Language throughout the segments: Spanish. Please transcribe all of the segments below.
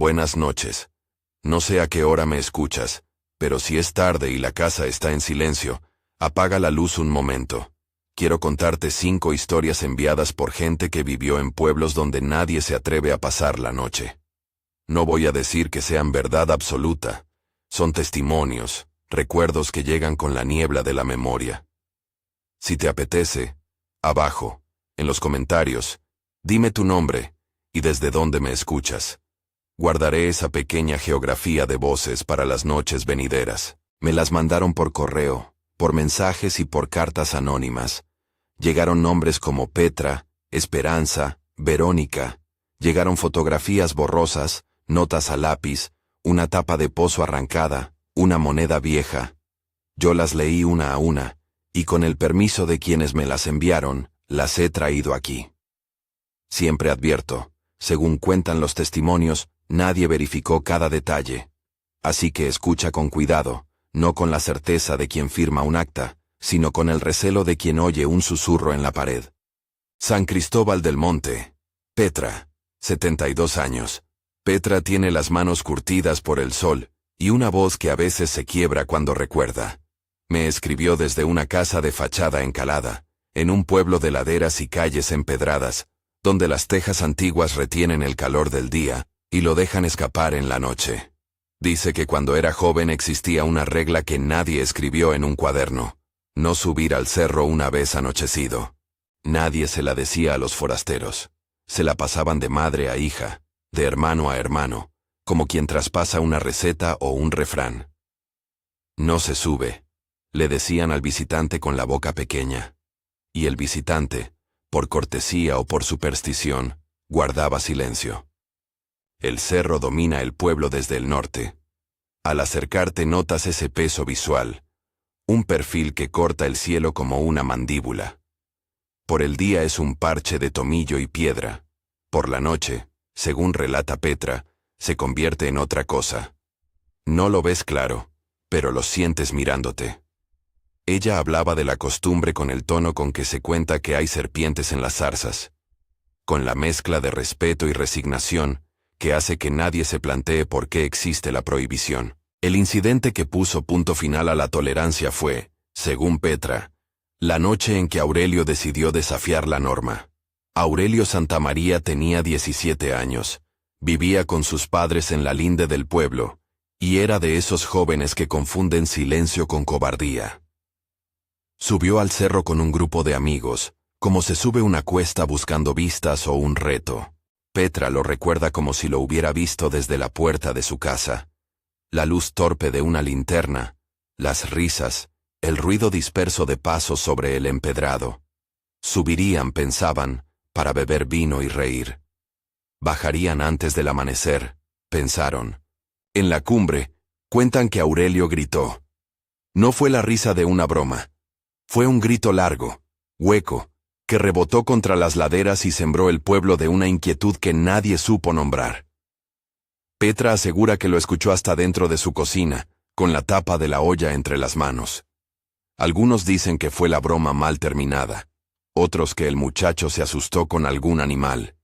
Buenas noches. No sé a qué hora me escuchas, pero si es tarde y la casa está en silencio, apaga la luz un momento. Quiero contarte 5 historias enviadas por gente que vivió en pueblos donde nadie se atreve a pasar la noche. No voy a decir que sean verdad absoluta. Son testimonios, recuerdos que llegan con la niebla de la memoria. Si te apetece, abajo, en los comentarios, dime tu nombre y desde dónde me escuchas. Guardaré esa pequeña geografía de voces para las noches venideras. Me las mandaron por correo, por mensajes y por cartas anónimas. Llegaron nombres como Petra, Esperanza, Verónica. Llegaron fotografías borrosas, notas a lápiz, una tapa de pozo arrancada, una moneda vieja. Yo las leí una a una, y con el permiso de quienes me las enviaron, las he traído aquí. Siempre advierto, según cuentan los testimonios, nadie verificó cada detalle. Así que escucha con cuidado, no con la certeza de quien firma un acta, sino con el recelo de quien oye un susurro en la pared. San Cristóbal del Monte. Petra, 72 años. Petra tiene las manos curtidas por el sol, y una voz que a veces se quiebra cuando recuerda. Me escribió desde una casa de fachada encalada, en un pueblo de laderas y calles empedradas, donde las tejas antiguas retienen el calor del día, y lo dejan escapar en la noche. Dice que cuando era joven existía una regla que nadie escribió en un cuaderno: no subir al cerro una vez anochecido. Nadie se la decía a los forasteros. Se la pasaban de madre a hija, de hermano a hermano, como quien traspasa una receta o un refrán. No se sube, le decían al visitante con la boca pequeña. Y el visitante, por cortesía o por superstición, guardaba silencio. El cerro domina el pueblo desde el norte. Al acercarte notas ese peso visual, un perfil que corta el cielo como una mandíbula. Por el día es un parche de tomillo y piedra. Por la noche, según relata Petra, se convierte en otra cosa. No lo ves claro, pero lo sientes mirándote. Ella hablaba de la costumbre con el tono con que se cuenta que hay serpientes en las zarzas, con la mezcla de respeto y resignación que hace que nadie se plantee por qué existe la prohibición. El incidente que puso punto final a la tolerancia fue, según Petra, la noche en que Aurelio decidió desafiar la norma. Aurelio Santamaría tenía 17 años, vivía con sus padres en la linde del pueblo, y era de esos jóvenes que confunden silencio con cobardía. Subió al cerro con un grupo de amigos, como se sube una cuesta buscando vistas o un reto. Petra lo recuerda como si lo hubiera visto desde la puerta de su casa. La luz torpe de una linterna, las risas, el ruido disperso de pasos sobre el empedrado. Subirían, pensaban, para beber vino y reír. Bajarían antes del amanecer, pensaron. En la cumbre, cuentan que Aurelio gritó. No fue la risa de una broma. Fue un grito largo, hueco, que rebotó contra las laderas y sembró el pueblo de una inquietud que nadie supo nombrar. Petra asegura que lo escuchó hasta dentro de su cocina, con la tapa de la olla entre las manos. Algunos dicen que fue la broma mal terminada, otros que el muchacho se asustó con algún animal.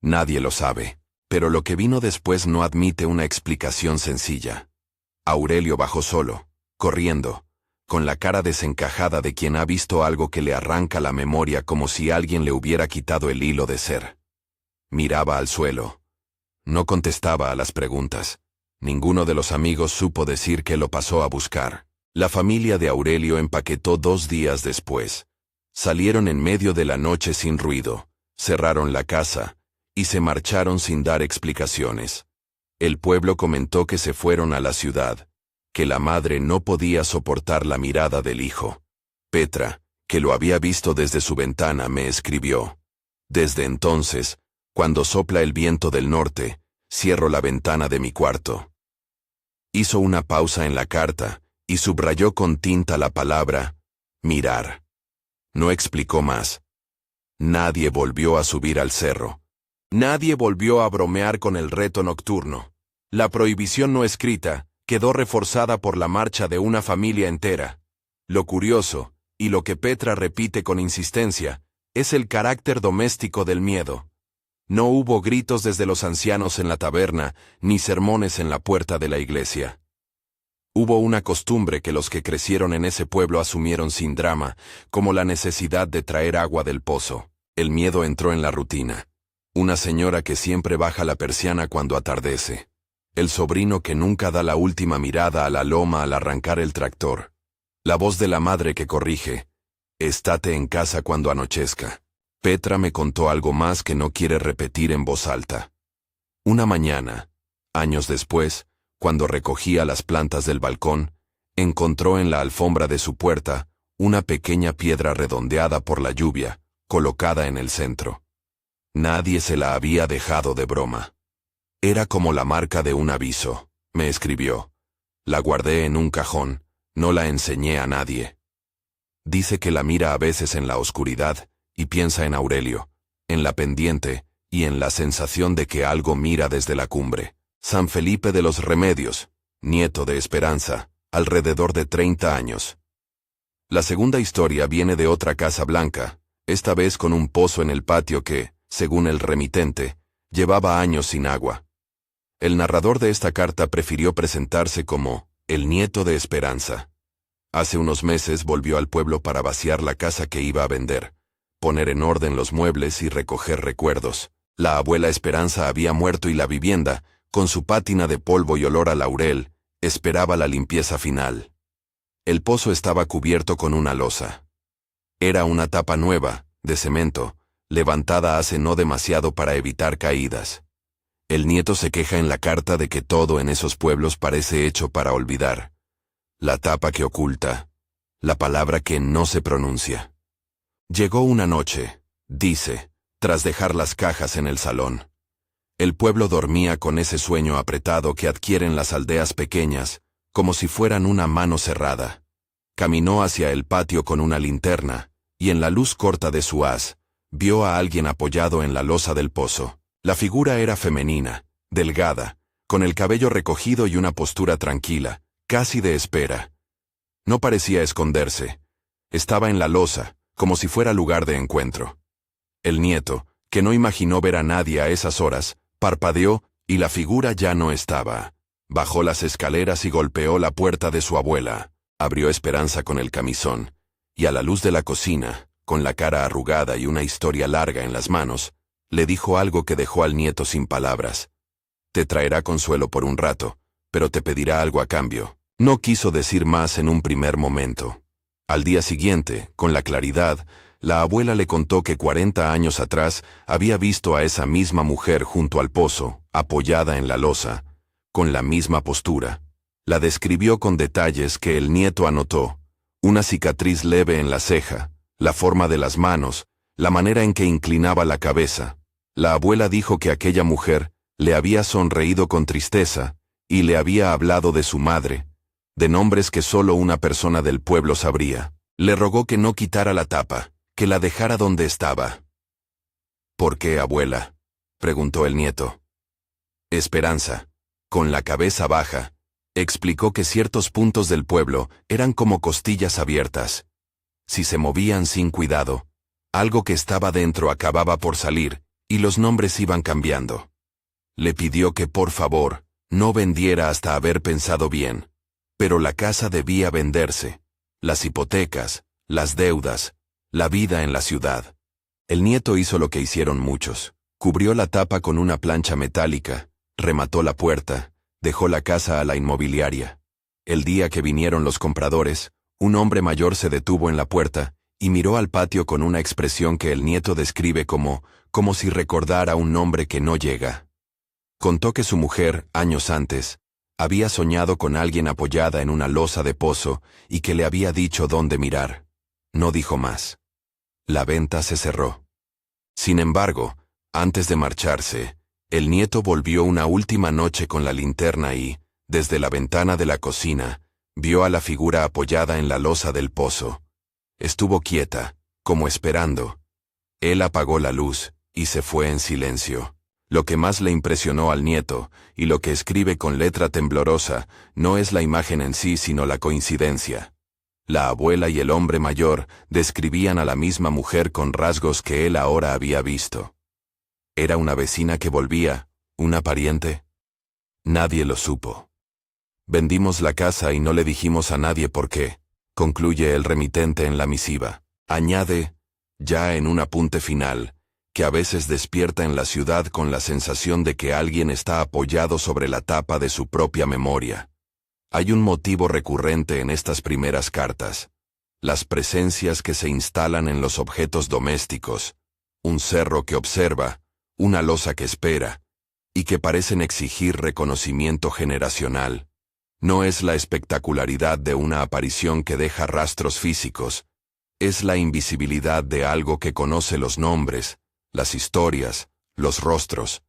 Nadie lo sabe, pero lo que vino después no admite una explicación sencilla. Aurelio bajó solo, corriendo, con la cara desencajada de quien ha visto algo que le arranca la memoria como si alguien le hubiera quitado el hilo de ser. Miraba al suelo. No contestaba a las preguntas. Ninguno de los amigos supo decir que lo pasó a buscar. La familia de Aurelio empaquetó 2 días después. Salieron en medio de la noche sin ruido, cerraron la casa, y se marcharon sin dar explicaciones. El pueblo comentó que se fueron a la ciudad, que la madre no podía soportar la mirada del hijo. Petra, que lo había visto desde su ventana, me escribió. Desde entonces, cuando sopla el viento del norte, cierro la ventana de mi cuarto. Hizo una pausa en la carta, y subrayó con tinta la palabra, mirar. No explicó más. Nadie volvió a subir al cerro. Nadie volvió a bromear con el reto nocturno. La prohibición no escrita quedó reforzada por la marcha de una familia entera. Lo curioso, y lo que Petra repite con insistencia, es el carácter doméstico del miedo. No hubo gritos desde los ancianos en la taberna, ni sermones en la puerta de la iglesia. Hubo una costumbre que los que crecieron en ese pueblo asumieron sin drama, como la necesidad de traer agua del pozo. El miedo entró en la rutina. Una señora que siempre baja la persiana cuando atardece. El sobrino que nunca da la última mirada a la loma al arrancar el tractor. La voz de la madre que corrige: «Estate en casa cuando anochezca». Petra me contó algo más que no quiere repetir en voz alta. Una mañana, años después, cuando recogía las plantas del balcón, encontró en la alfombra de su puerta una pequeña piedra redondeada por la lluvia, colocada en el centro. Nadie se la había dejado de broma. Era como la marca de un aviso, me escribió. La guardé en un cajón, no la enseñé a nadie. Dice que la mira a veces en la oscuridad y piensa en Aurelio, en la pendiente y en la sensación de que algo mira desde la cumbre. San Felipe de los Remedios, nieto de Esperanza, alrededor de 30 años. La segunda historia viene de otra casa blanca, esta vez con un pozo en el patio que, según el remitente, llevaba años sin agua. El narrador de esta carta prefirió presentarse como el nieto de Esperanza. Hace unos meses volvió al pueblo para vaciar la casa que iba a vender, poner en orden los muebles y recoger recuerdos. La abuela Esperanza había muerto y la vivienda, con su pátina de polvo y olor a laurel, esperaba la limpieza final. El pozo estaba cubierto con una losa. Era una tapa nueva, de cemento, levantada hace no demasiado para evitar caídas. El nieto se queja en la carta de que todo en esos pueblos parece hecho para olvidar. La tapa que oculta, la palabra que no se pronuncia. Llegó una noche, dice, tras dejar las cajas en el salón. El pueblo dormía con ese sueño apretado que adquieren las aldeas pequeñas, como si fueran una mano cerrada. Caminó hacia el patio con una linterna, y en la luz corta de su haz, vio a alguien apoyado en la losa del pozo. La figura era femenina, delgada, con el cabello recogido y una postura tranquila, casi de espera. No parecía esconderse. Estaba en la losa, como si fuera lugar de encuentro. El nieto, que no imaginó ver a nadie a esas horas, parpadeó, y la figura ya no estaba. Bajó las escaleras y golpeó la puerta de su abuela. Abrió Esperanza con el camisón, y a la luz de la cocina, con la cara arrugada y una historia larga en las manos, le dijo algo que dejó al nieto sin palabras. Te traerá consuelo por un rato, pero te pedirá algo a cambio. No quiso decir más en un primer momento. Al día siguiente, con la claridad, la abuela le contó que 40 años atrás había visto a esa misma mujer junto al pozo, apoyada en la losa, con la misma postura. La describió con detalles que el nieto anotó: una cicatriz leve en la ceja, la forma de las manos, la manera en que inclinaba la cabeza. La abuela dijo que aquella mujer le había sonreído con tristeza y le había hablado de su madre, de nombres que solo una persona del pueblo sabría. Le rogó que no quitara la tapa, que la dejara donde estaba. ¿Por qué, abuela?, preguntó el nieto. Esperanza, con la cabeza baja, explicó que ciertos puntos del pueblo eran como costillas abiertas. Si se movían sin cuidado, algo que estaba dentro acababa por salir, y los nombres iban cambiando. Le pidió que por favor no vendiera hasta haber pensado bien, pero la casa debía venderse, las hipotecas, las deudas, la vida en la ciudad. El nieto hizo lo que hicieron muchos: cubrió la tapa con una plancha metálica, remató la puerta, dejó la casa a la inmobiliaria. El día que vinieron los compradores, un hombre mayor se detuvo en la puerta y miró al patio con una expresión que el nieto describe como si recordara un nombre que no llega. Contó que su mujer, años antes, había soñado con alguien apoyada en una losa de pozo y que le había dicho dónde mirar. No dijo más. La venta se cerró. Sin embargo, antes de marcharse, el nieto volvió una última noche con la linterna y, desde la ventana de la cocina, vio a la figura apoyada en la losa del pozo. Estuvo quieta, como esperando. Él apagó la luz y se fue en silencio. Lo que más le impresionó al nieto, y lo que escribe con letra temblorosa, no es la imagen en sí sino la coincidencia. La abuela y el hombre mayor describían a la misma mujer con rasgos que él ahora había visto. ¿Era una vecina que volvía? ¿Una pariente? Nadie lo supo. Vendimos la casa y no le dijimos a nadie por qué, concluye el remitente en la misiva. Añade, ya en un apunte final, que a veces despierta en la ciudad con la sensación de que alguien está apoyado sobre la tapa de su propia memoria. Hay un motivo recurrente en estas primeras cartas: las presencias que se instalan en los objetos domésticos, un cerro que observa, una loza que espera, y que parecen exigir reconocimiento generacional. No es la espectacularidad de una aparición que deja rastros físicos, es la invisibilidad de algo que conoce los nombres, las historias, los rostros.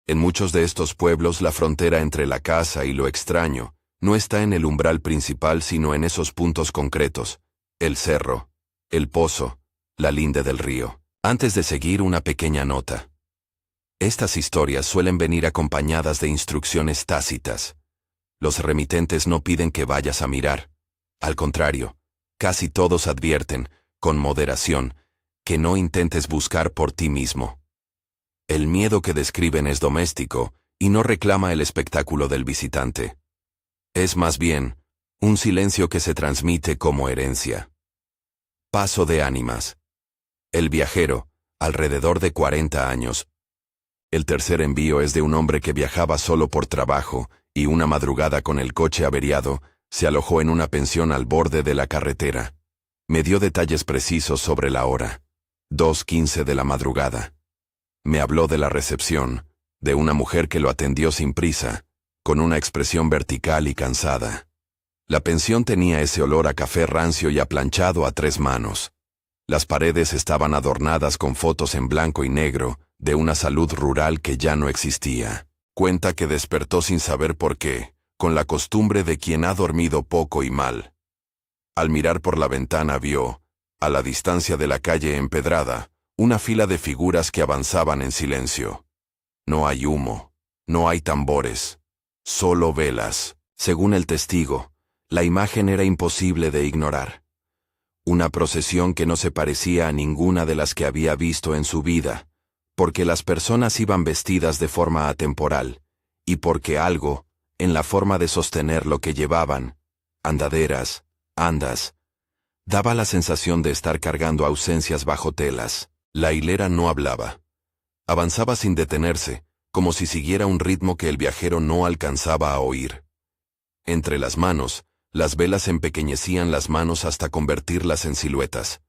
En muchos de estos pueblos la frontera entre la casa y lo extraño no está en el umbral principal sino en esos puntos concretos: el cerro, el pozo, la linde del río. Antes de seguir, una pequeña nota. Estas historias suelen venir acompañadas de instrucciones tácitas. Los remitentes no piden que vayas a mirar. Al contrario, casi todos advierten, con moderación, que no intentes buscar por ti mismo. El miedo que describen es doméstico y no reclama el espectáculo del visitante. Es más bien un silencio que se transmite como herencia. Paso de ánimas. El viajero, alrededor de 40 años. El tercer envío es de un hombre que viajaba solo por trabajo y una madrugada, con el coche averiado, se alojó en una pensión al borde de la carretera. Me dio detalles precisos sobre la hora: 2:15 de la madrugada. Me habló de la recepción, de una mujer que lo atendió sin prisa, con una expresión vertical y cansada. La pensión tenía ese olor a café rancio y a planchado a 3 manos. Las paredes estaban adornadas con fotos en blanco y negro de una salud rural que ya no existía. Cuenta que despertó sin saber por qué, con la costumbre de quien ha dormido poco y mal. Al mirar por la ventana vio, a la distancia de la calle empedrada, una fila de figuras que avanzaban en silencio. No hay humo, no hay tambores, solo velas. Según el testigo, la imagen era imposible de ignorar. Una procesión que no se parecía a ninguna de las que había visto en su vida, porque las personas iban vestidas de forma atemporal, y porque algo, en la forma de sostener lo que llevaban, andaderas, andas, daba la sensación de estar cargando ausencias bajo telas. La hilera no hablaba. Avanzaba sin detenerse, como si siguiera un ritmo que el viajero no alcanzaba a oír. Entre las manos, las velas empequeñecían las manos hasta convertirlas en siluetas.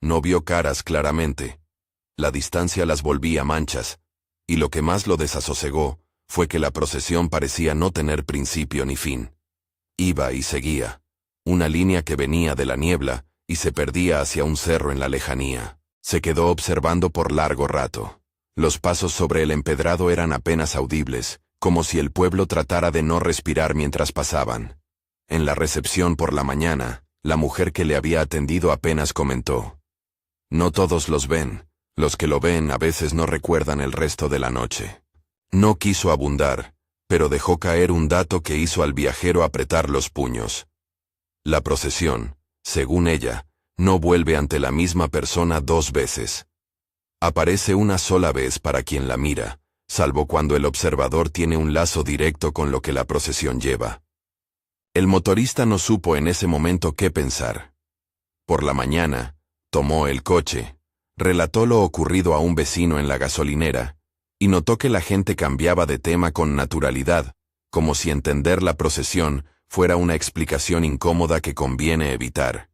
No vio caras claramente. La distancia las volvía manchas, y lo que más lo desasosegó fue que la procesión parecía no tener principio ni fin. Iba y seguía, una línea que venía de la niebla y se perdía hacia un cerro en la lejanía. Se quedó observando por largo rato. Los pasos sobre el empedrado eran apenas audibles, como si el pueblo tratara de no respirar mientras pasaban. En la recepción por la mañana, la mujer que le había atendido apenas comentó: no todos los ven. Los que lo ven a veces no recuerdan el resto de la noche. No quiso abundar, pero dejó caer un dato que hizo al viajero apretar los puños. La procesión, según ella, no vuelve ante la misma persona 2 veces. Aparece una sola vez para quien la mira, salvo cuando el observador tiene un lazo directo con lo que la procesión lleva. El motorista no supo en ese momento qué pensar. Por la mañana, tomó el coche, relató lo ocurrido a un vecino en la gasolinera, y notó que la gente cambiaba de tema con naturalidad, como si entender la procesión fuera una explicación incómoda que conviene evitar.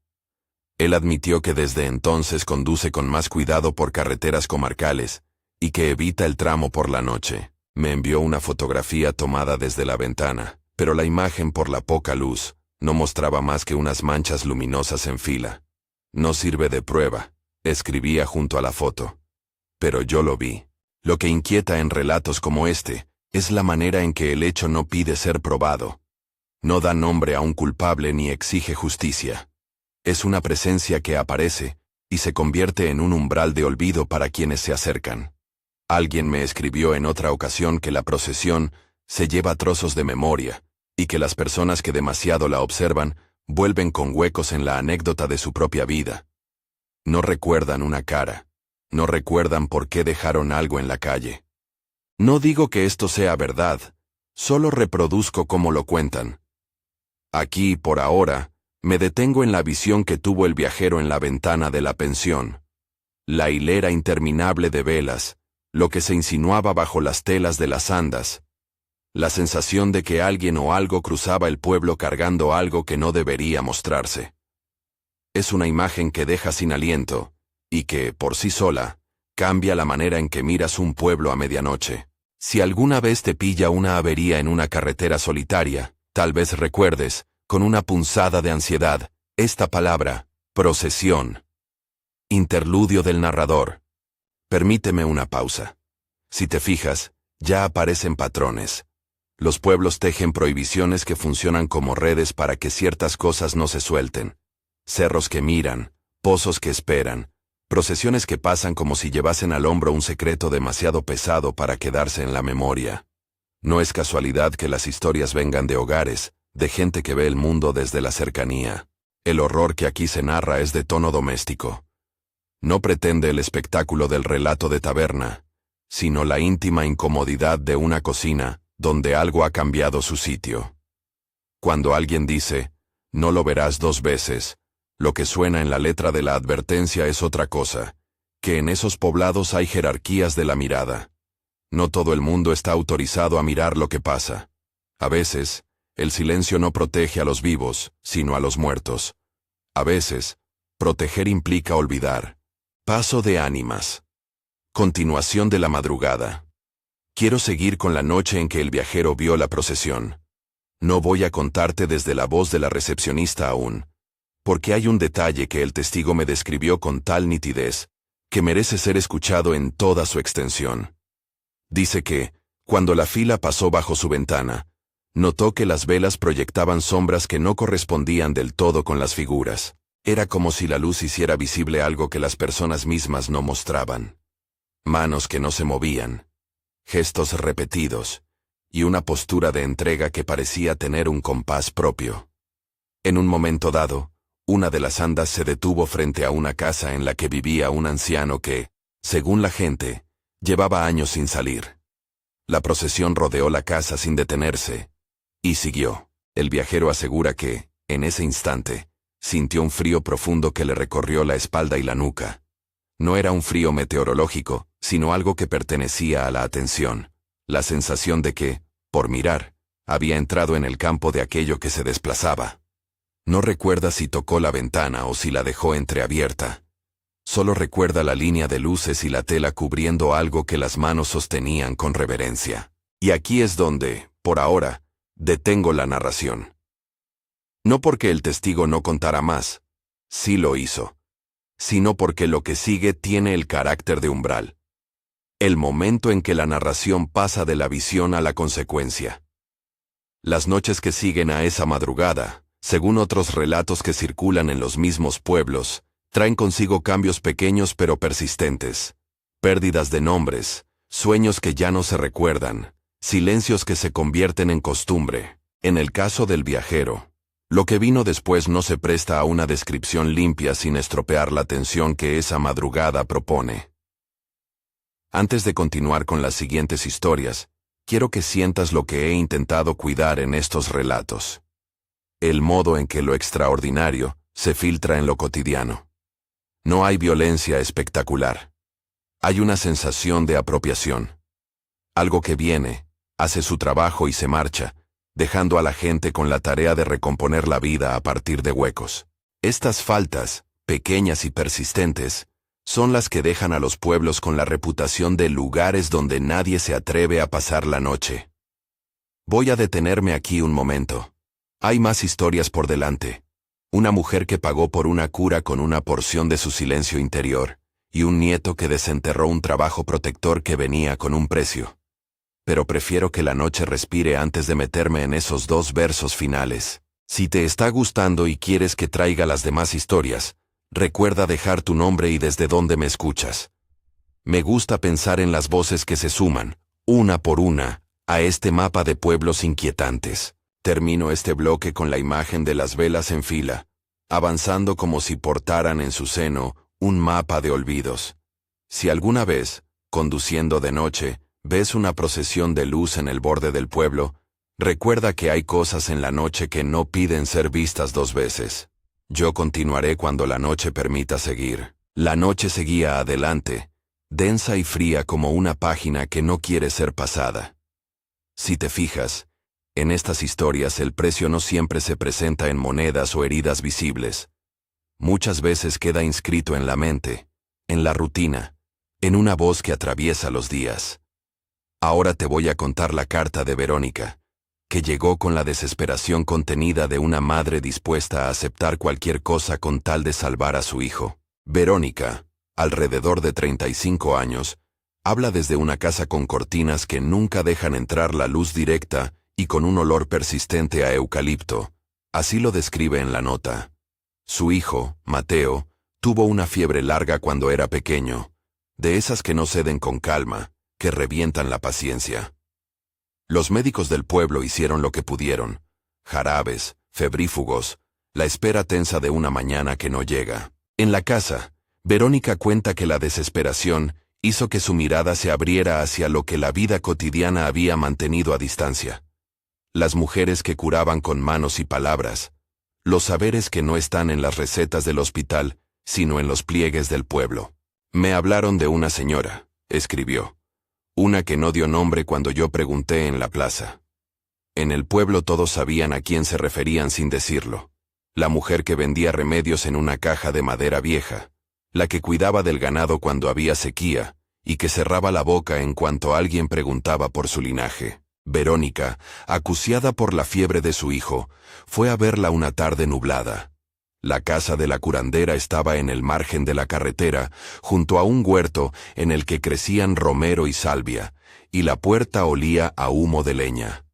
Él admitió que desde entonces conduce con más cuidado por carreteras comarcales, y que evita el tramo por la noche. Me envió una fotografía tomada desde la ventana, pero la imagen, por la poca luz, no mostraba más que unas manchas luminosas en fila. No sirve de prueba, escribía junto a la foto. Pero yo lo vi. Lo que inquieta en relatos como este es la manera en que el hecho no pide ser probado. No da nombre a un culpable ni exige justicia. Es una presencia que aparece y se convierte en un umbral de olvido para quienes se acercan. Alguien me escribió en otra ocasión que la procesión se lleva trozos de memoria, y que las personas que demasiado la observan vuelven con huecos en la anécdota de su propia vida. No recuerdan una cara, No recuerdan por qué dejaron algo en la calle. No digo que esto sea verdad, solo reproduzco cómo lo cuentan. Aquí, por ahora, me detengo en la visión que tuvo el viajero en la ventana de la pensión. La hilera interminable de velas, lo que se insinuaba bajo las telas de las andas. La sensación de que alguien o algo cruzaba el pueblo cargando algo que no debería mostrarse. Es una imagen que deja sin aliento, y que, por sí sola, cambia la manera en que miras un pueblo a medianoche. Si alguna vez te pilla una avería en una carretera solitaria, tal vez recuerdes, con una punzada de ansiedad, esta palabra, procesión. Interludio del narrador. Permíteme una pausa. Si te fijas, ya aparecen patrones. Los pueblos tejen prohibiciones que funcionan como redes para que ciertas cosas no se suelten. Cerros que miran, pozos que esperan, procesiones que pasan como si llevasen al hombro un secreto demasiado pesado para quedarse en la memoria. No es casualidad que las historias vengan de hogares, de gente que ve el mundo desde la cercanía. El horror que aquí se narra es de tono doméstico. No pretende el espectáculo del relato de taberna, sino la íntima incomodidad de una cocina, donde algo ha cambiado su sitio. Cuando alguien dice, no lo verás dos veces, lo que suena en la letra de la advertencia es otra cosa, que en esos poblados hay jerarquías de la mirada. No todo el mundo está autorizado a mirar lo que pasa. A veces, el silencio no protege a los vivos, sino a los muertos. A veces, proteger implica olvidar. Paso de ánimas. Continuación de la madrugada. Quiero seguir con la noche en que el viajero vio la procesión. No voy a contarte desde la voz de la recepcionista aún, porque hay un detalle que el testigo me describió con tal nitidez, que merece ser escuchado en toda su extensión. Dice que, cuando la fila pasó bajo su ventana, notó que las velas proyectaban sombras que no correspondían del todo con las figuras. Era como si la luz hiciera visible algo que las personas mismas no mostraban. Manos que no se movían, gestos repetidos, y una postura de entrega que parecía tener un compás propio. En un momento dado, una de las andas se detuvo frente a una casa en la que vivía un anciano que, según la gente, llevaba años sin salir. La procesión rodeó la casa sin detenerse, y siguió. El viajero asegura que, en ese instante, sintió un frío profundo que le recorrió la espalda y la nuca. No era un frío meteorológico, sino algo que pertenecía a la atención, la sensación de que, por mirar, había entrado en el campo de aquello que se desplazaba. No recuerda si tocó la ventana o si la dejó entreabierta. Solo recuerda la línea de luces y la tela cubriendo algo que las manos sostenían con reverencia. Y aquí es donde, por ahora, detengo la narración. No porque el testigo no contara más, sí lo hizo, sino porque lo que sigue tiene el carácter de umbral. El momento en que la narración pasa de la visión a la consecuencia. Las noches que siguen a esa madrugada, según otros relatos que circulan en los mismos pueblos, traen consigo cambios pequeños pero persistentes, pérdidas de nombres, sueños que ya no se recuerdan, silencios que se convierten en costumbre. En el caso del viajero, lo que vino después no se presta a una descripción limpia sin estropear la tensión que esa madrugada propone. Antes de continuar con las siguientes historias, quiero que sientas lo que he intentado cuidar en estos relatos. El modo en que lo extraordinario se filtra en lo cotidiano. No hay violencia espectacular. Hay una sensación de apropiación. Algo que viene, hace su trabajo y se marcha, dejando a la gente con la tarea de recomponer la vida a partir de huecos. Estas faltas, pequeñas y persistentes, son las que dejan a los pueblos con la reputación de lugares donde nadie se atreve a pasar la noche. Voy a detenerme aquí un momento. Hay más historias por delante. Una mujer que pagó por una cura con una porción de su silencio interior, y un nieto que desenterró un trabajo protector que venía con un precio. Pero prefiero que la noche respire antes de meterme en esos dos versos finales. Si te está gustando y quieres que traiga las demás historias, recuerda dejar tu nombre y desde dónde me escuchas. Me gusta pensar en las voces que se suman, una por una, a este mapa de pueblos inquietantes. Termino este bloque con la imagen de las velas en fila, avanzando como si portaran en su seno un mapa de olvidos. Si alguna vez, conduciendo de noche, ves una procesión de luz en el borde del pueblo, recuerda que hay cosas en la noche que no piden ser vistas dos veces. Yo continuaré cuando la noche permita seguir. La noche seguía adelante, densa y fría como una página que no quiere ser pasada. Si te fijas, en estas historias el precio no siempre se presenta en monedas o heridas visibles. Muchas veces queda inscrito en la mente, en la rutina, en una voz que atraviesa los días. Ahora te voy a contar la carta de Verónica, que llegó con la desesperación contenida de una madre dispuesta a aceptar cualquier cosa con tal de salvar a su hijo. Verónica, alrededor de 35 años, habla desde una casa con cortinas que nunca dejan entrar la luz directa y con un olor persistente a eucalipto. Así lo describe en la nota. Su hijo, Mateo, tuvo una fiebre larga cuando era pequeño, de esas que no ceden con calma, que revientan la paciencia. Los médicos del pueblo hicieron lo que pudieron. Jarabes, febrífugos, la espera tensa de una mañana que no llega. En la casa, Verónica cuenta que la desesperación hizo que su mirada se abriera hacia lo que la vida cotidiana había mantenido a distancia. Las mujeres que curaban con manos y palabras, los saberes que no están en las recetas del hospital, sino en los pliegues del pueblo. Me hablaron de una señora, escribió. Una que no dio nombre cuando yo pregunté en la plaza. En el pueblo todos sabían a quién se referían sin decirlo. La mujer que vendía remedios en una caja de madera vieja, la que cuidaba del ganado cuando había sequía, y que cerraba la boca en cuanto alguien preguntaba por su linaje. Verónica, acuciada por la fiebre de su hijo, fue a verla una tarde nublada. La casa de la curandera estaba en el margen de la carretera, junto a un huerto en el que crecían romero y salvia, y la puerta olía a humo de leña.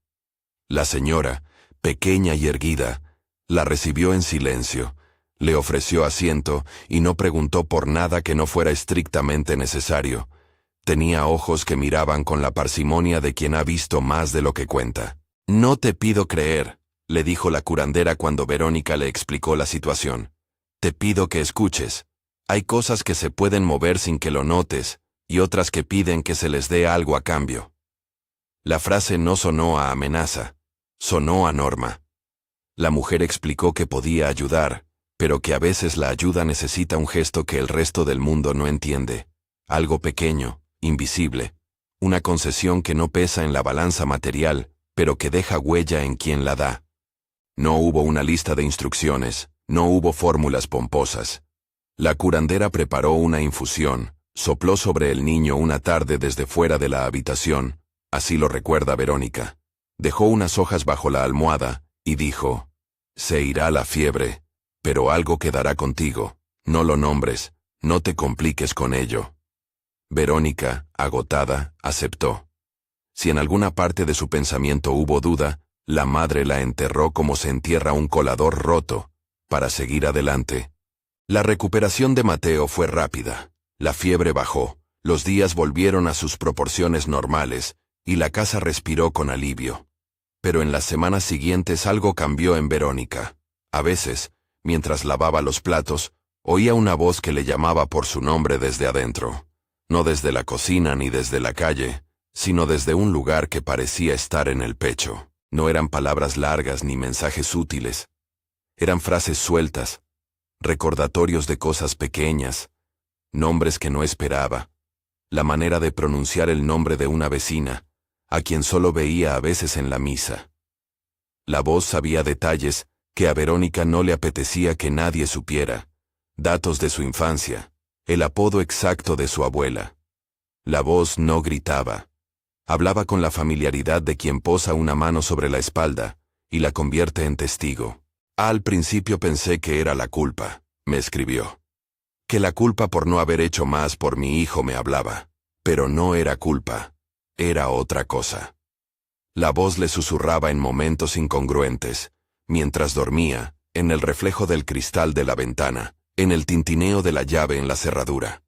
La señora, pequeña y erguida, la recibió en silencio, le ofreció asiento y no preguntó por nada que no fuera estrictamente necesario. Tenía ojos que miraban con la parsimonia de quien ha visto más de lo que cuenta. «No te pido creer», le dijo la curandera cuando Verónica le explicó la situación. «Te pido que escuches. Hay cosas que se pueden mover sin que lo notes, y otras que piden que se les dé algo a cambio». La frase no sonó a amenaza, sonó a norma. La mujer explicó que podía ayudar, pero que a veces la ayuda necesita un gesto que el resto del mundo no entiende. Algo pequeño, invisible. Una concesión que no pesa en la balanza material, pero que deja huella en quien la da. No hubo una lista de instrucciones, no hubo fórmulas pomposas. La curandera preparó una infusión, sopló sobre el niño una tarde desde fuera de la habitación, así lo recuerda Verónica. Dejó unas hojas bajo la almohada, y dijo, «Se irá la fiebre, pero algo quedará contigo, no lo nombres, no te compliques con ello». Verónica, agotada, aceptó. Si en alguna parte de su pensamiento hubo duda, la madre la enterró como se entierra un colador roto, para seguir adelante. La recuperación de Mateo fue rápida. La fiebre bajó, los días volvieron a sus proporciones normales, y la casa respiró con alivio. Pero en las semanas siguientes algo cambió en Verónica. A veces, mientras lavaba los platos, oía una voz que le llamaba por su nombre desde adentro. No desde la cocina ni desde la calle, sino desde un lugar que parecía estar en el pecho. No eran palabras largas ni mensajes útiles. Eran frases sueltas, recordatorios de cosas pequeñas, nombres que no esperaba, la manera de pronunciar el nombre de una vecina, a quien solo veía a veces en la misa. La voz sabía detalles que a Verónica no le apetecía que nadie supiera, datos de su infancia, el apodo exacto de su abuela. La voz no gritaba. Hablaba con la familiaridad de quien posa una mano sobre la espalda y la convierte en testigo. Al principio pensé que era la culpa, me escribió. Que la culpa por no haber hecho más por mi hijo me hablaba. Pero no era culpa, era otra cosa. La voz le susurraba en momentos incongruentes, mientras dormía, en el reflejo del cristal de la ventana, en el tintineo de la llave en la cerradura.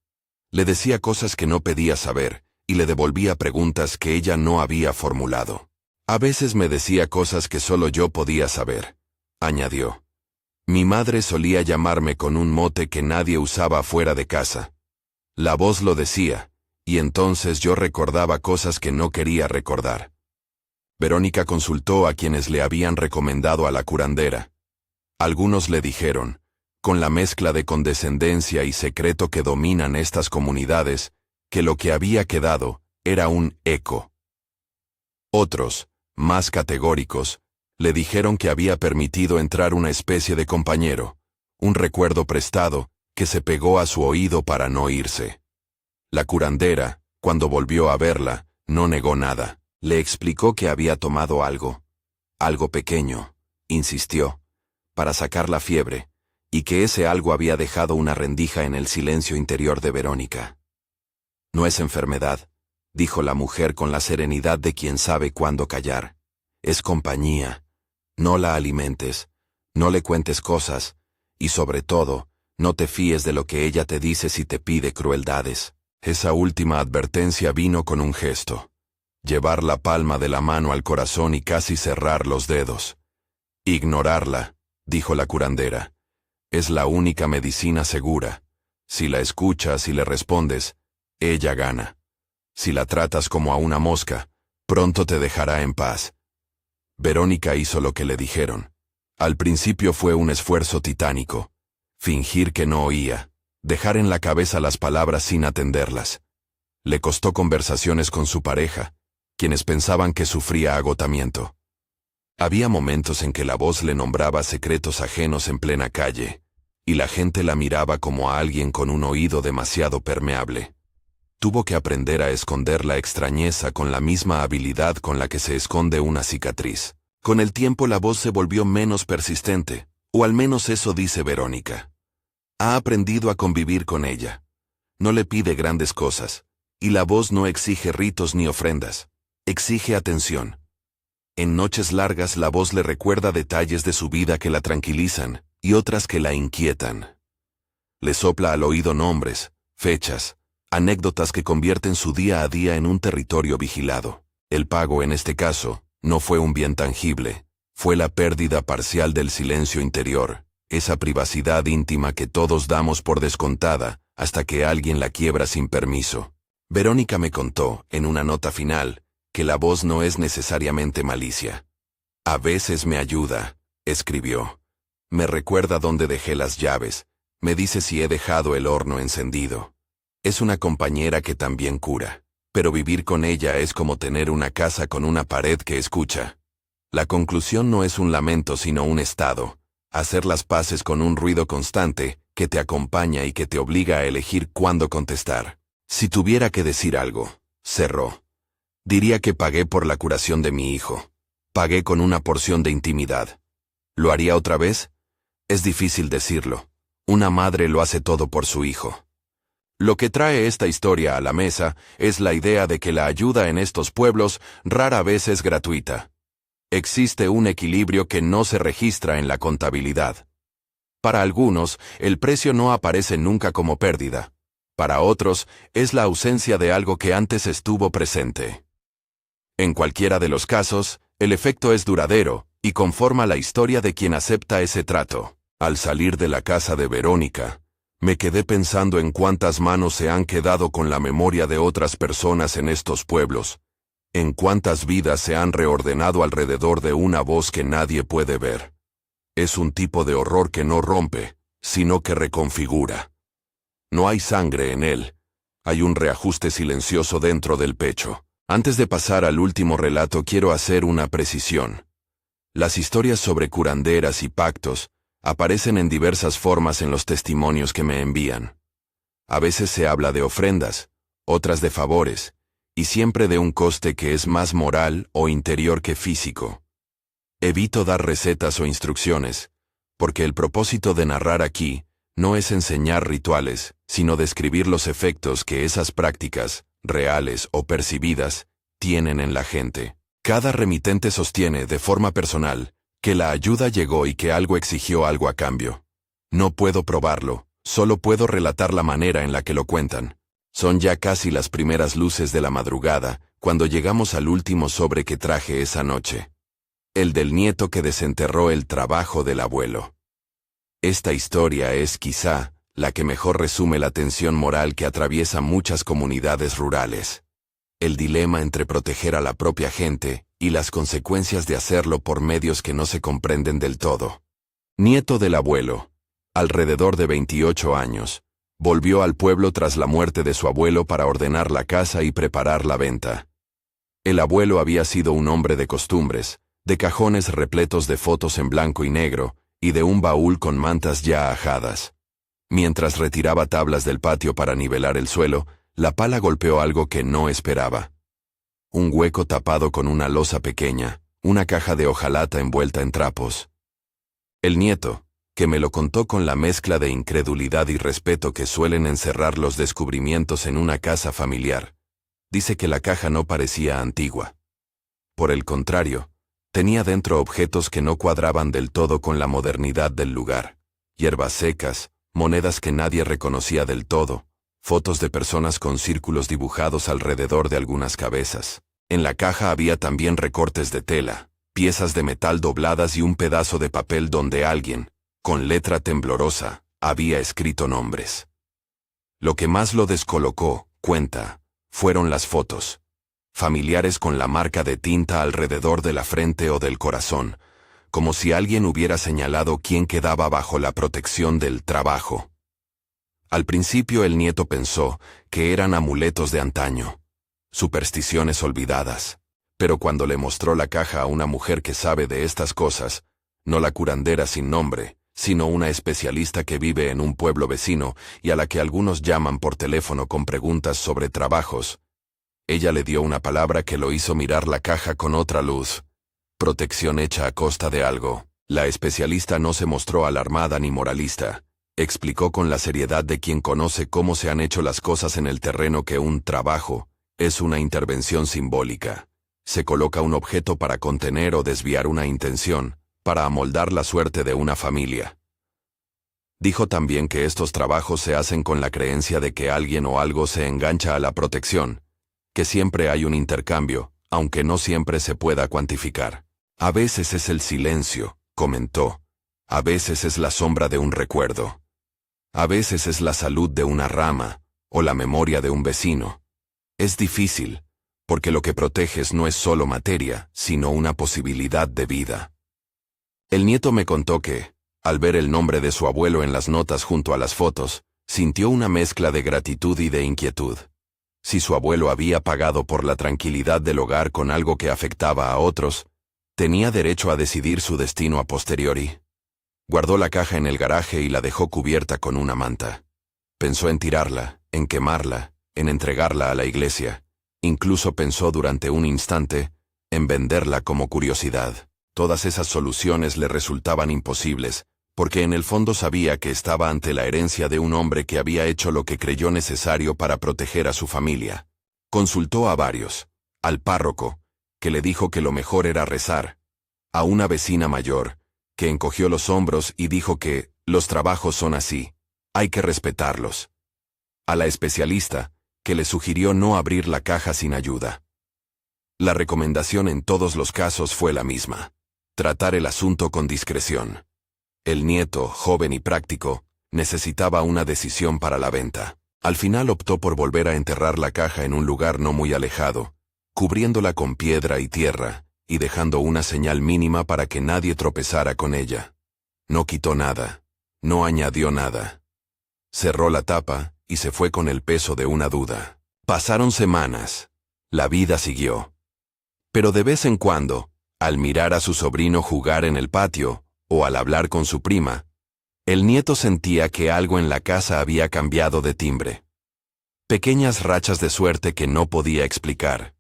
Le decía cosas que no pedía saber, y le devolvía preguntas que ella no había formulado. A veces me decía cosas que solo yo podía saber, añadió. Mi madre solía llamarme con un mote que nadie usaba fuera de casa. La voz lo decía, y entonces yo recordaba cosas que no quería recordar. Verónica consultó a quienes le habían recomendado a la curandera. Algunos le dijeron, con la mezcla de condescendencia y secreto que dominan estas comunidades, que lo que había quedado era un eco. Otros, más categóricos, le dijeron que había permitido entrar una especie de compañero, un recuerdo prestado, que se pegó a su oído para no irse. La curandera, cuando volvió a verla, no negó nada. Le explicó que había tomado algo pequeño, insistió, para sacar la fiebre, y que ese algo había dejado una rendija en el silencio interior de Verónica. No es enfermedad, dijo la mujer con la serenidad de quien sabe cuándo callar. Es compañía. No la alimentes, no le cuentes cosas, y sobre todo, no te fíes de lo que ella te dice si te pide crueldades. Esa última advertencia vino con un gesto. Llevar la palma de la mano al corazón y casi cerrar los dedos. Ignorarla, dijo la curandera. Es la única medicina segura. Si la escuchas y le respondes, ella gana. Si la tratas como a una mosca, pronto te dejará en paz. Verónica hizo lo que le dijeron. Al principio fue un esfuerzo titánico. Fingir que no oía, dejar en la cabeza las palabras sin atenderlas. Le costó conversaciones con su pareja, quienes pensaban que sufría agotamiento. Había momentos en que la voz le nombraba secretos ajenos en plena calle, y la gente la miraba como a alguien con un oído demasiado permeable. Tuvo que aprender a esconder la extrañeza con la misma habilidad con la que se esconde una cicatriz. Con el tiempo la voz se volvió menos persistente, o al menos eso dice Verónica. Ha aprendido a convivir con ella. No le pide grandes cosas, y la voz no exige ritos ni ofrendas. Exige atención. En noches largas la voz le recuerda detalles de su vida que la tranquilizan y otras que la inquietan. Le sopla al oído nombres, fechas, anécdotas que convierten su día a día en un territorio vigilado. El pago en este caso no fue un bien tangible, fue la pérdida parcial del silencio interior, esa privacidad íntima que todos damos por descontada hasta que alguien la quiebra sin permiso. Verónica me contó, en una nota final, que la voz no es necesariamente malicia. A veces me ayuda, escribió. Me recuerda dónde dejé las llaves, me dice si he dejado el horno encendido. Es una compañera que también cura, pero vivir con ella es como tener una casa con una pared que escucha. La conclusión no es un lamento sino un estado, hacer las paces con un ruido constante que te acompaña y que te obliga a elegir cuándo contestar. Si tuviera que decir algo, cerró. Diría que pagué por la curación de mi hijo. Pagué con una porción de intimidad. ¿Lo haría otra vez? Es difícil decirlo. Una madre lo hace todo por su hijo. Lo que trae esta historia a la mesa es la idea de que la ayuda en estos pueblos rara vez es gratuita. Existe un equilibrio que no se registra en la contabilidad. Para algunos, el precio no aparece nunca como pérdida. Para otros, es la ausencia de algo que antes estuvo presente. En cualquiera de los casos, el efecto es duradero y conforma la historia de quien acepta ese trato. Al salir de la casa de Verónica, me quedé pensando en cuántas manos se han quedado con la memoria de otras personas en estos pueblos, en cuántas vidas se han reordenado alrededor de una voz que nadie puede ver. Es un tipo de horror que no rompe, sino que reconfigura. No hay sangre en él, hay un reajuste silencioso dentro del pecho. Antes de pasar al último relato quiero hacer una precisión. Las historias sobre curanderas y pactos aparecen en diversas formas en los testimonios que me envían. A veces se habla de ofrendas, otras de favores, y siempre de un coste que es más moral o interior que físico. Evito dar recetas o instrucciones, porque el propósito de narrar aquí no es enseñar rituales, sino describir los efectos que esas prácticas, reales o percibidas, tienen en la gente. Cada remitente sostiene, de forma personal, que la ayuda llegó y que algo exigió algo a cambio. No puedo probarlo, solo puedo relatar la manera en la que lo cuentan. Son ya casi las primeras luces de la madrugada, cuando llegamos al último sobre que traje esa noche. El del nieto que desenterró el trabajo del abuelo. Esta historia es, quizá, la que mejor resume la tensión moral que atraviesa muchas comunidades rurales. El dilema entre proteger a la propia gente y las consecuencias de hacerlo por medios que no se comprenden del todo. Nieto del abuelo, alrededor de 28 años, volvió al pueblo tras la muerte de su abuelo para ordenar la casa y preparar la venta. El abuelo había sido un hombre de costumbres, de cajones repletos de fotos en blanco y negro, y de un baúl con mantas ya ajadas. Mientras retiraba tablas del patio para nivelar el suelo, la pala golpeó algo que no esperaba. Un hueco tapado con una losa pequeña, una caja de hojalata envuelta en trapos. El nieto, que me lo contó con la mezcla de incredulidad y respeto que suelen encerrar los descubrimientos en una casa familiar, dice que la caja no parecía antigua. Por el contrario, tenía dentro objetos que no cuadraban del todo con la modernidad del lugar: hierbas secas, monedas que nadie reconocía del todo, fotos de personas con círculos dibujados alrededor de algunas cabezas. En la caja había también recortes de tela, piezas de metal dobladas y un pedazo de papel donde alguien, con letra temblorosa, había escrito nombres. Lo que más lo descolocó, cuenta, fueron las fotos. Familiares con la marca de tinta alrededor de la frente o del corazón, como si alguien hubiera señalado quién quedaba bajo la protección del trabajo. Al principio el nieto pensó que eran amuletos de antaño, supersticiones olvidadas, pero cuando le mostró la caja a una mujer que sabe de estas cosas, no la curandera sin nombre, sino una especialista que vive en un pueblo vecino y a la que algunos llaman por teléfono con preguntas sobre trabajos, ella le dio una palabra que lo hizo mirar la caja con otra luz: protección hecha a costa de algo. La especialista no se mostró alarmada ni moralista. Explicó con la seriedad de quien conoce cómo se han hecho las cosas en el terreno que un trabajo es una intervención simbólica. Se coloca un objeto para contener o desviar una intención, para amoldar la suerte de una familia. Dijo también que estos trabajos se hacen con la creencia de que alguien o algo se engancha a la protección, que siempre hay un intercambio, aunque no siempre se pueda cuantificar. A veces es el silencio, comentó. A veces es la sombra de un recuerdo. A veces es la salud de una rama, o la memoria de un vecino. Es difícil, porque lo que proteges no es solo materia, sino una posibilidad de vida. El nieto me contó que, al ver el nombre de su abuelo en las notas junto a las fotos, sintió una mezcla de gratitud y de inquietud. Si su abuelo había pagado por la tranquilidad del hogar con algo que afectaba a otros, tenía derecho a decidir su destino a posteriori. Guardó la caja en el garaje y la dejó cubierta con una manta. Pensó en tirarla, en quemarla, en entregarla a la iglesia. Incluso pensó durante un instante en venderla como curiosidad. Todas esas soluciones le resultaban imposibles, porque en el fondo sabía que estaba ante la herencia de un hombre que había hecho lo que creyó necesario para proteger a su familia. Consultó a varios: al párroco, que le dijo que lo mejor era rezar; a una vecina mayor, que encogió los hombros y dijo que los trabajos son así, hay que respetarlos; a la especialista, que le sugirió no abrir la caja sin ayuda. La recomendación en todos los casos fue la misma: tratar el asunto con discreción. El nieto, joven y práctico, necesitaba una decisión para la venta. Al final optó por volver a enterrar la caja en un lugar no muy alejado, cubriéndola con piedra y tierra, y dejando una señal mínima para que nadie tropezara con ella. No quitó nada, no añadió nada. Cerró la tapa y se fue con el peso de una duda. Pasaron semanas. La vida siguió. Pero de vez en cuando, al mirar a su sobrino jugar en el patio, o al hablar con su prima, el nieto sentía que algo en la casa había cambiado de timbre. Pequeñas rachas de suerte que no podía explicar.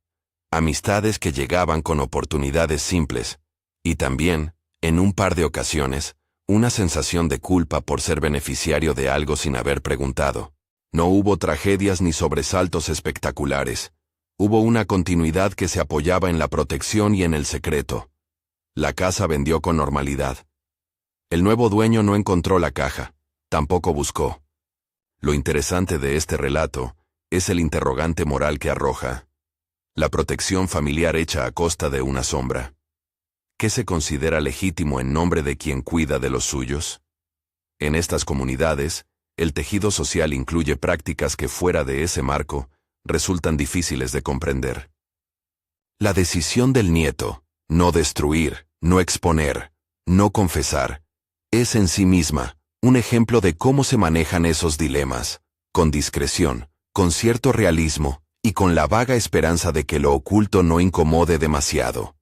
Amistades que llegaban con oportunidades simples, y también, en un par de ocasiones, una sensación de culpa por ser beneficiario de algo sin haber preguntado. No hubo tragedias ni sobresaltos espectaculares. Hubo una continuidad que se apoyaba en la protección y en el secreto. La casa vendió con normalidad. El nuevo dueño no encontró la caja, tampoco buscó. Lo interesante de este relato es el interrogante moral que arroja: la protección familiar hecha a costa de una sombra. ¿Qué se considera legítimo en nombre de quien cuida de los suyos? En estas comunidades, el tejido social incluye prácticas que fuera de ese marco resultan difíciles de comprender. La decisión del nieto, no destruir, no exponer, no confesar, es en sí misma un ejemplo de cómo se manejan esos dilemas, con discreción, con cierto realismo y con la vaga esperanza de que lo oculto no incomode demasiado.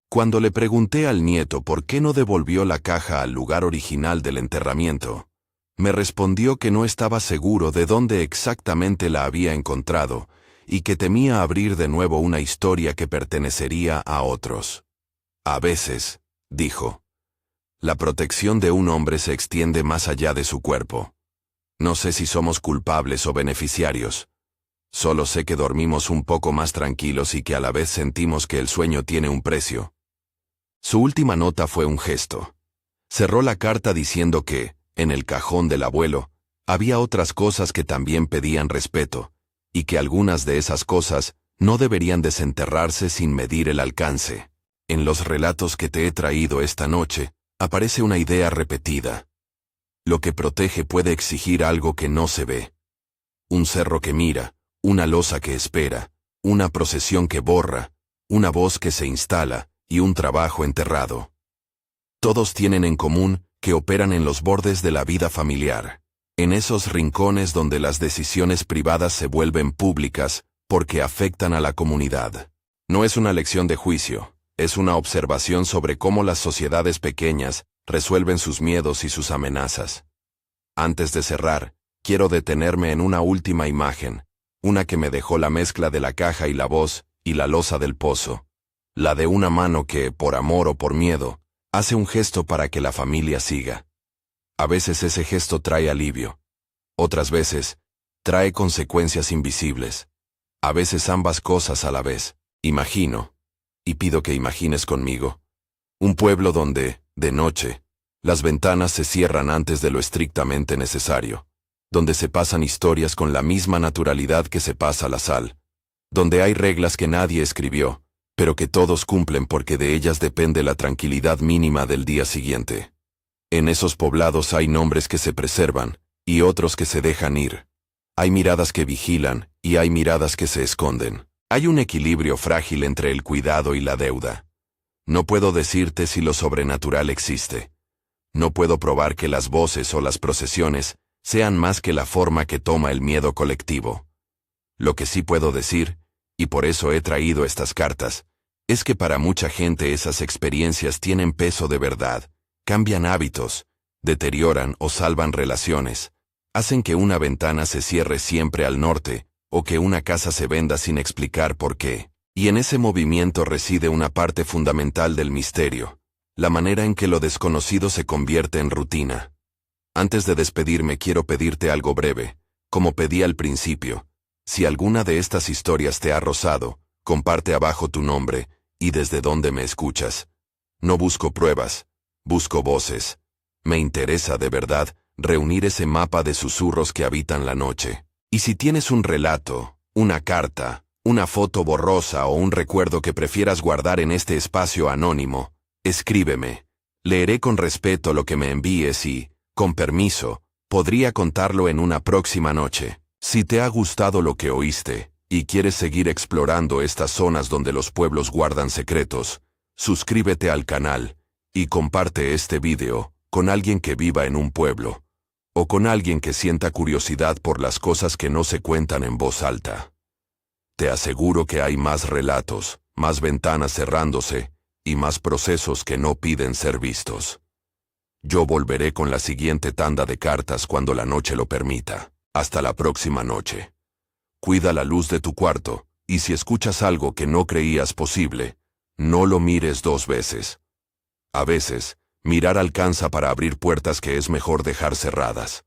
Cuando le pregunté al nieto por qué no devolvió la caja al lugar original del enterramiento, me respondió que no estaba seguro de dónde exactamente la había encontrado y que temía abrir de nuevo una historia que pertenecería a otros. A veces, dijo, la protección de un hombre se extiende más allá de su cuerpo. No sé si somos culpables o beneficiarios. Solo sé que dormimos un poco más tranquilos y que a la vez sentimos que el sueño tiene un precio. Su última nota fue un gesto. Cerró la carta diciendo que, en el cajón del abuelo, había otras cosas que también pedían respeto, y que algunas de esas cosas no deberían desenterrarse sin medir el alcance. En los relatos que te he traído esta noche, aparece una idea repetida. Lo que protege puede exigir algo que no se ve. Un cerro que mira, una losa que espera, una procesión que borra, una voz que se instala y un trabajo enterrado. Todos tienen en común que operan en los bordes de la vida familiar, en esos rincones donde las decisiones privadas se vuelven públicas porque afectan a la comunidad. No es una lección de juicio, es una observación sobre cómo las sociedades pequeñas resuelven sus miedos y sus amenazas. Antes de cerrar, quiero detenerme en una última imagen, una que me dejó la mezcla de la caja y la voz y la losa del pozo, la de una mano que, por amor o por miedo, hace un gesto para que la familia siga. A veces ese gesto trae alivio. Otras veces, trae consecuencias invisibles. A veces ambas cosas a la vez. Imagino, y pido que imagines conmigo, un pueblo donde, de noche, las ventanas se cierran antes de lo estrictamente necesario, donde se pasan historias con la misma naturalidad que se pasa la sal, donde hay reglas que nadie escribió, pero que todos cumplen porque de ellas depende la tranquilidad mínima del día siguiente. En esos poblados hay nombres que se preservan, y otros que se dejan ir. Hay miradas que vigilan, y hay miradas que se esconden. Hay un equilibrio frágil entre el cuidado y la deuda. No puedo decirte si lo sobrenatural existe. No puedo probar que las voces o las procesiones sean más que la forma que toma el miedo colectivo. Lo que sí puedo decir, y por eso he traído estas cartas, es que para mucha gente esas experiencias tienen peso de verdad, cambian hábitos, deterioran o salvan relaciones, hacen que una ventana se cierre siempre al norte, o que una casa se venda sin explicar por qué. Y en ese movimiento reside una parte fundamental del misterio, la manera en que lo desconocido se convierte en rutina. Antes de despedirme quiero pedirte algo breve, como pedí al principio. Si alguna de estas historias te ha rozado, comparte abajo tu nombre y desde dónde me escuchas. No busco pruebas, busco voces. Me interesa de verdad reunir ese mapa de susurros que habitan la noche. Y si tienes un relato, una carta, una foto borrosa o un recuerdo que prefieras guardar en este espacio anónimo, escríbeme. Leeré con respeto lo que me envíes y, con permiso, podría contarlo en una próxima noche. Si te ha gustado lo que oíste, y quieres seguir explorando estas zonas donde los pueblos guardan secretos, suscríbete al canal, y comparte este video con alguien que viva en un pueblo, o con alguien que sienta curiosidad por las cosas que no se cuentan en voz alta. Te aseguro que hay más relatos, más ventanas cerrándose, y más procesos que no piden ser vistos. Yo volveré con la siguiente tanda de cartas cuando la noche lo permita. Hasta la próxima noche. Cuida la luz de tu cuarto, y si escuchas algo que no creías posible, no lo mires 2 veces. A veces, mirar alcanza para abrir puertas que es mejor dejar cerradas.